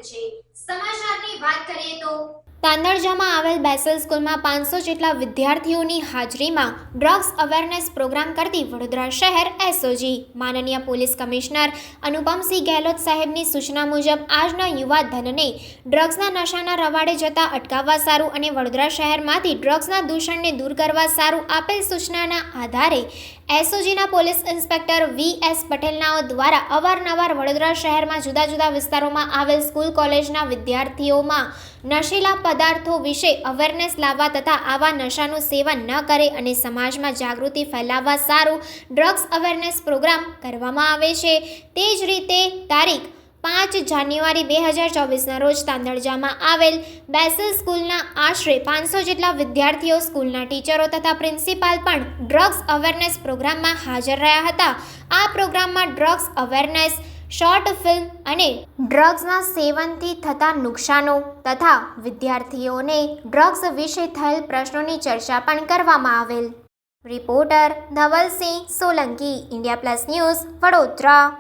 છે। સમાચારની વાત કરીએ તો તાંદળજામાં આવેલ બેસલ સ્કૂલમાં 500 જેટલા વિદ્યાર્થીઓની હાજરીમાં ડ્રગ્સ અવેરનેસ પ્રોગ્રામ કરતી વડોદરા શહેર એસઓજી માનનીય પોલીસ કમિશનર અનુપમસિંહ ગેહલોત સાહેબની સૂચના મુજબ આજના યુવા ધનને ડ્રગ્સના નશાના રવાડે જતા અટકાવવા સારું અને વડોદરા શહેરમાંથી ડ્રગ્સના દૂષણને દૂર કરવા સારું આપેલ સૂચનાના આધારે એસઓજીના પોલીસ ઇન્સ્પેક્ટર વીએસ પટેલનાઓ દ્વારા અવારનવાર વડોદરા શહેરમાં જુદા જુદા વિસ્તારોમાં આવેલ સ્કૂલ કોલેજના વિદ્યાર્થીઓમાં નશીલા પદાર્થો વિશે અવેરનેસ લાવવા તથા આવા નશાનું સેવન ન કરે અને સમાજમાં જાગૃતિ ફેલાવવા સારું ડ્રગ્સ અવેરનેસ પ્રોગ્રામ કરવામાં આવે છે। તે જ રીતે તારીખ 5 જાન્યુઆરી 2024ના રોજ તાંદળજામાં આવેલ બેસલ સ્કૂલના આશરે 500 જેટલા વિદ્યાર્થીઓ, સ્કૂલના ટીચરો તથા પ્રિન્સિપાલ પણ ડ્રગ્સ અવેરનેસ પ્રોગ્રામમાં હાજર રહ્યા હતા। આ પ્રોગ્રામમાં ડ્રગ્સ અવેરનેસ, શોર્ટ ફિલ્મ અને ડ્રગ્સના સેવનથી થતા નુકસાનો તથા વિદ્યાર્થીઓને ડ્રગ્સ વિશે થયેલ પ્રશ્નોની ચર્ચા પણ કરવામાં આવેલ। Reporter Dhavalsinh Solanki, India plus news, Vadodara.